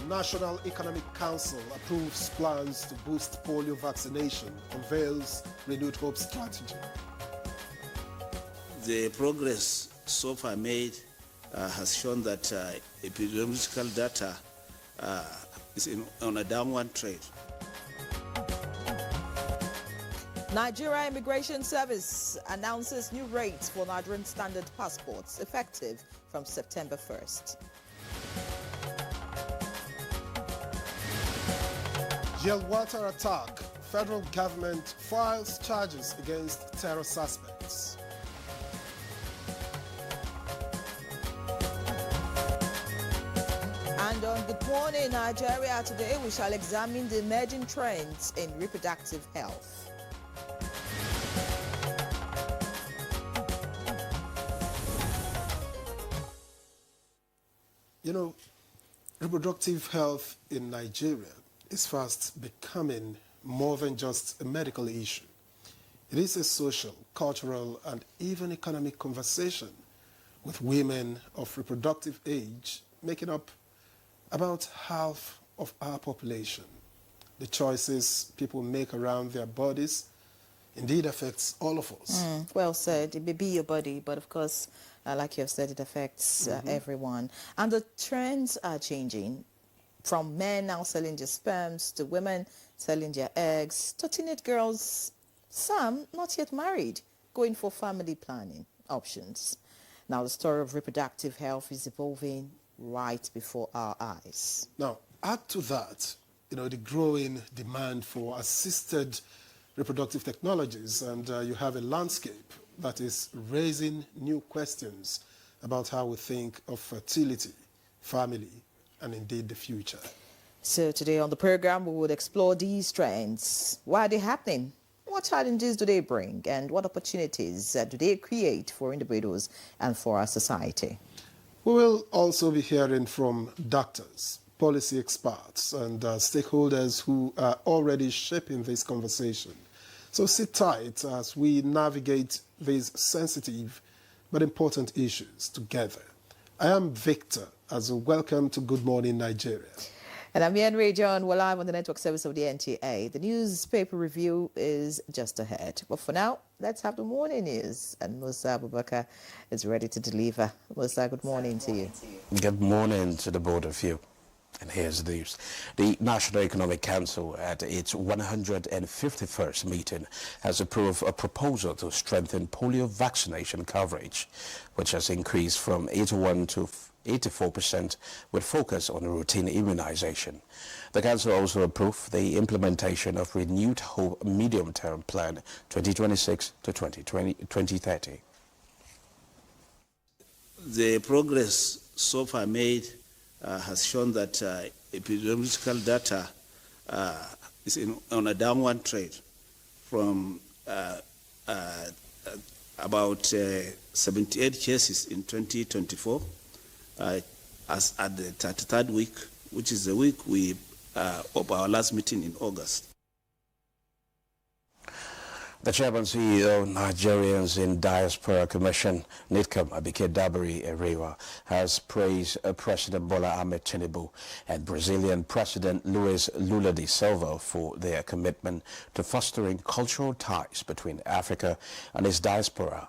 National Economic Council approves plans to boost polio vaccination, unveils renewed hope strategy. The progress so far made has shown that epidemiological data is on a downward trend. Nigeria Immigration Service announces new rates for Nigerian standard passports effective from September 1st. Yelwater attack. Federal government files charges against terror suspects. And on Good Morning Nigeria today, we shall examine the emerging trends in reproductive health. You know, reproductive health in Nigeria is fast becoming more than just a medical issue. It is a social, cultural, and even economic conversation, with women of reproductive age making up about half of our population. The choices people make around their bodies indeed affects all of us. Well said. It may be your body, but of course, like you have said, it affects everyone. And the trends are changing, from men now selling their sperms to women selling their eggs to teenage girls, some not yet married, going for family planning options. Now, the story of reproductive health is evolving right before our eyes. Now, add to that, you know, the growing demand for assisted reproductive technologies, and you have a landscape that is raising new questions about how we think of fertility, family, and indeed the future. So today on the program, we will explore these trends. Why are they happening? What challenges do they bring? And what opportunities do they create for individuals and for our society? We will also be hearing from doctors, policy experts, and stakeholders who are already shaping this conversation. So sit tight as we navigate these sensitive but important issues together. I am Victor, as a welcome to Good Morning Nigeria. And I'm Henry John. We're live on the network service of the NTA. The newspaper review is just ahead. But for now, let's have the morning news. And Musa Abubakar is ready to deliver. Musa, good morning to you. Good morning to the both of you. And here's the news. The National Economic Council at its 151st meeting has approved a proposal to strengthen polio vaccination coverage, which has increased from 81 to 84% with focus on routine immunization. The Council also approved the implementation of Renewed Hope Medium-Term Plan 2026 to 2030. The progress so far made has shown that epidemiological data is on a downward trend, from about 78 cases in 2024 as at the 33rd week, which is the week of our last meeting in August. The chairman CEO of Nigerians in Diaspora Commission, NIDCOM, Abike Dabiri Erewa, has praised President Bola Ahmed Tinubu and Brazilian President Luiz Lula da Silva for their commitment to fostering cultural ties between Africa and its diaspora.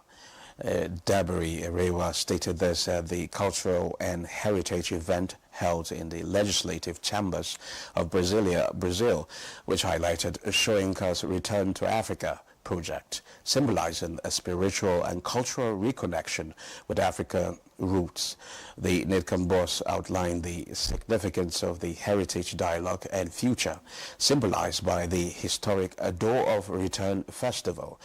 Dabiri Erewa stated this at the cultural and heritage event held in the legislative chambers of Brazil, which highlighted Soyinka's Return to Africa project, symbolizing a spiritual and cultural reconnection with African roots. The NIDCOM boss outlined the significance of the heritage dialogue and future, symbolized by the historic Door of Return Festival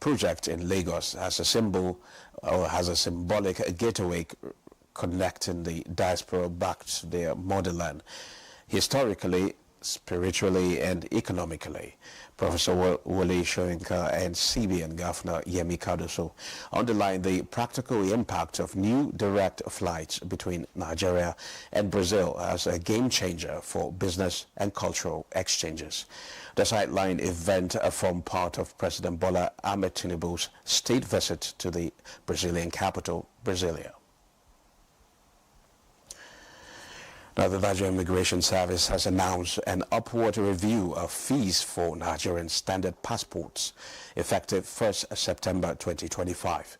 project in Lagos as a symbol, or has a symbolic gateway connecting the diaspora back to their motherland, historically, spiritually, and economically. Professor Wole Soyinka and CBN Governor Yemi Cardoso underlined the practical impact of new direct flights between Nigeria and Brazil as a game changer for business and cultural exchanges. The sideline event formed part of President Bola Ahmed Tinubu's state visit to the Brazilian capital, Brasilia. Now, the Nigerian Immigration Service has announced an upward review of fees for Nigerian standard passports effective 1st September 2025.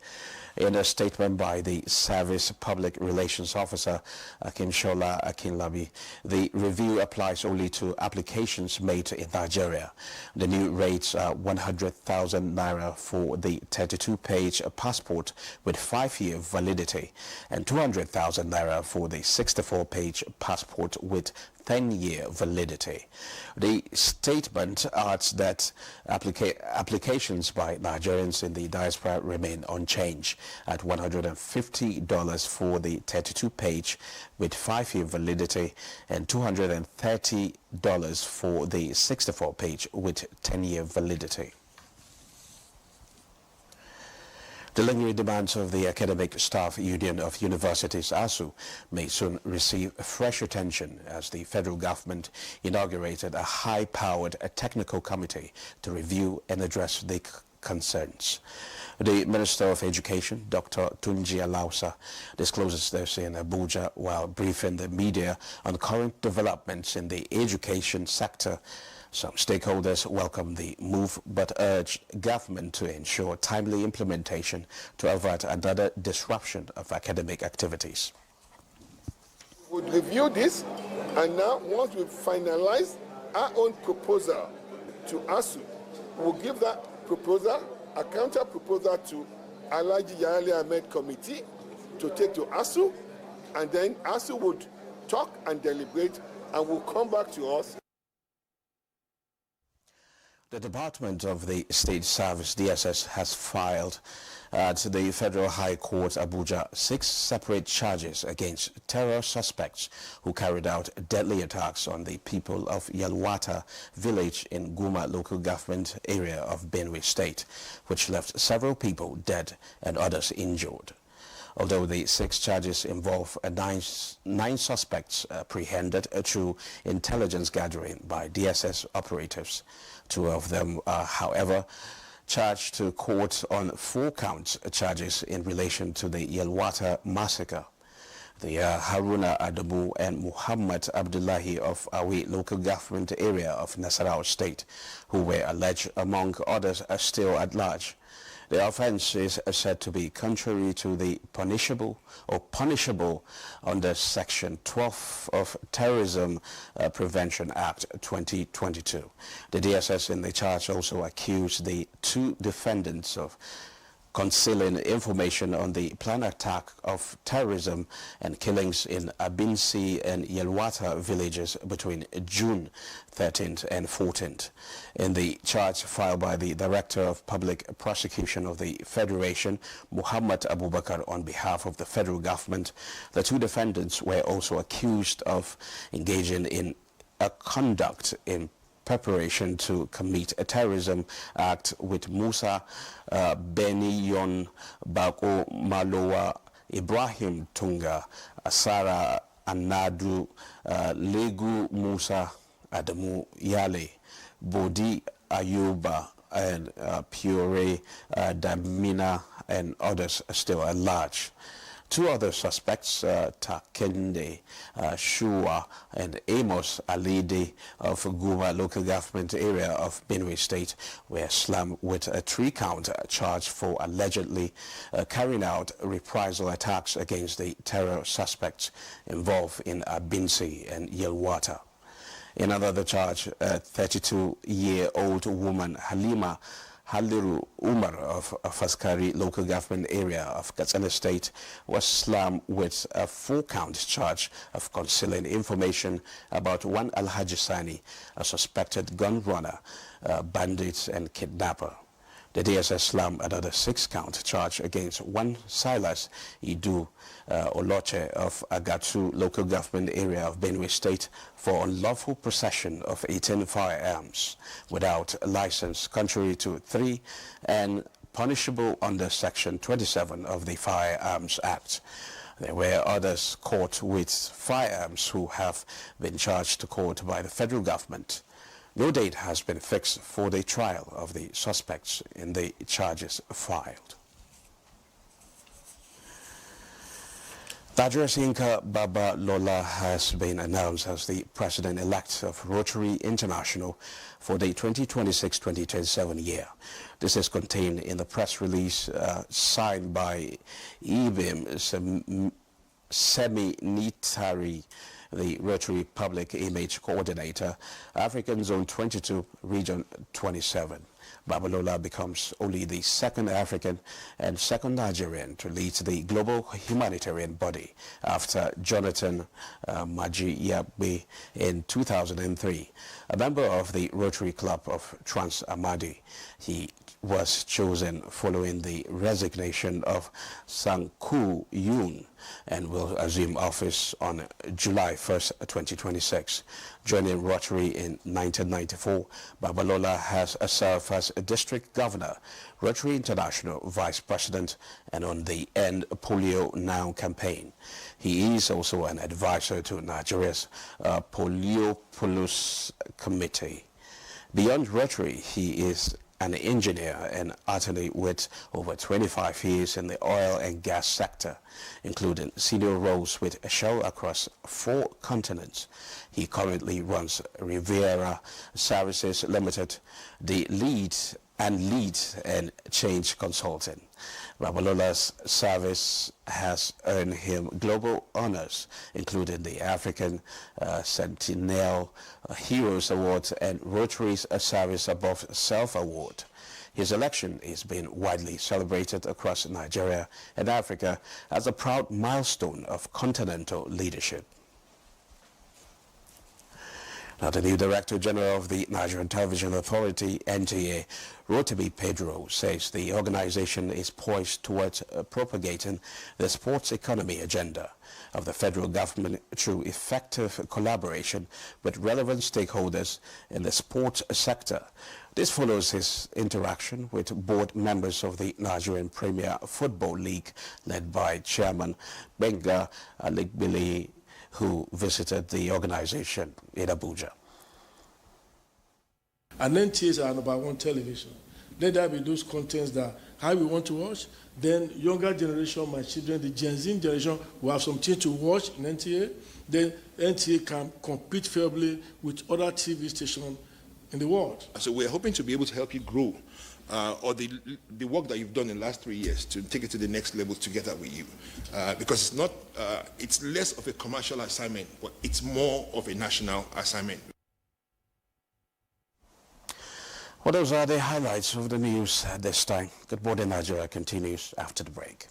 In a statement by the Service Public Relations Officer, Akinshola Akinlabi, the review applies only to applications made in Nigeria. The new rates are 100,000 naira for the 32-page passport with 5-year validity and 200,000 naira for the 64-page passport with 10-year validity. The statement adds that applications by Nigerians in the diaspora remain unchanged at $150 for the 32-page with 5-year validity and $230 for the 64-page with 10-year validity. The lingering demands of the Academic Staff Union of Universities, ASU, may soon receive fresh attention as the federal government inaugurated a high-powered technical committee to review and address the concerns. The Minister of Education, Dr. Tunji Alausa, discloses this in Abuja while briefing the media on current developments in the education sector. Some stakeholders welcome the move but urge government to ensure timely implementation to avert another disruption of academic activities. We would review this, and now once we finalize our own proposal to ASU, we'll give that proposal, a counter proposal to Alhaji Yahya Ahmed Committee to take to ASU, and then ASU would talk and deliberate and will come back to us. The Department of the State Service, DSS, has filed at the Federal High Court, Abuja, 6 separate charges against terror suspects who carried out deadly attacks on the people of Yelwata village in Guma local government area of Benue State, which left several people dead and others injured. Although the 6 charges involve 9 suspects apprehended through intelligence gathering by DSS operatives. 2 of them are, however, charged to court on 4 counts charges in relation to the Yelwata massacre. The Haruna Adamu and Muhammad Abdullahi of Awi local government area of Nasarawa State, who were alleged, among others, are still at large. The offense is said to be contrary to the punishable under Section 12 of Terrorism Prevention Act 2022. The DSS in the charge also accused the 2 defendants of concealing information on the planned attack of terrorism and killings in Abinsi and Yelwata villages between June 13th and 14th. In the charge filed by the Director of Public Prosecution of the Federation, Muhammad Abubakar, on behalf of the federal government, the 2 defendants were also accused of engaging in a conduct in preparation to commit a terrorism act with Musa Beniyon Bako Malowa, Ibrahim Tunga, Asara Anadu, Legu Musa Adamu Yale, Bodi Ayuba, and Pure Damina, and others still at large. 2 other suspects, Takende Shua and Amos Alide of Guma local government area of Benue State, were slammed with a 3-count charge for allegedly carrying out reprisal attacks against the terror suspects involved in Abinsi and Yelwata. In another charge, a 32-year-old woman, Halima Haliru Umar of Faskari local government area of Katsina State, was slammed with a 4-count charge of concealing information about one Alhaji Sani, a suspected gun runner, bandit and kidnapper. The DSS slammed another 6-count charge against one Silas Idu Oloche of Agatsu local government area of Benue State for unlawful possession of 18 firearms without a license, contrary to 3 and punishable under Section 27 of the Firearms Act. There were others caught with firearms who have been charged to court by the federal government. No date has been fixed for the trial of the suspects in the charges filed. Nigeria's Yinka Babalola has been announced as the president-elect of Rotary International for the 2026-2027 year. This is contained in the press release signed by Ibim Semi-Nitari, the Rotary Public Image Coordinator, African Zone 22, Region 27. Babalola becomes only the second African and second Nigerian to lead the global humanitarian body after Jonathan Majiyabe in 2003. A member of the Rotary Club of Trans-Amadi, he was chosen following the resignation of Sanku Yoon and will assume office on July 1st, 2026. Joining Rotary in 1994, Babalola has served as a district governor, Rotary International vice president, and on the End Polio Now campaign. He is also an advisor to Nigeria's Poliopoulos Committee. Beyond Rotary, he is an engineer and attorney with over 25 years in the oil and gas sector, including senior roles with Shell across 4 continents. He currently runs Riviera Services Limited, the lead and change consulting. Babalola's service has earned him global honors, including the African Sentinel Heroes Award and Rotary's Service Above Self Award. His election is being widely celebrated across Nigeria and Africa as a proud milestone of continental leadership. Now, the new Director General of the Nigerian Television Authority, NTA, Rotimi Pedro, says the organization is poised towards propagating the sports economy agenda of the federal government through effective collaboration with relevant stakeholders in the sports sector. This follows his interaction with board members of the Nigerian Premier Football League, led by Chairman Benga Aligbili, who visited the organization in Abuja. And NTAs are number one television. Let there be those contents that how we want to watch. Then younger generation, my children, the Gen Z generation will have something to watch in NTA. Then NTA can compete fairly with other TV stations in the world. So we're hoping to be able to help you grow or the work that you've done in the last 3 years to take it to the next level together with you. Because it's not, it's less of a commercial assignment, but it's more of a national assignment. Well, those are the highlights of the news at this time. Good Morning Nigeria continues after the break.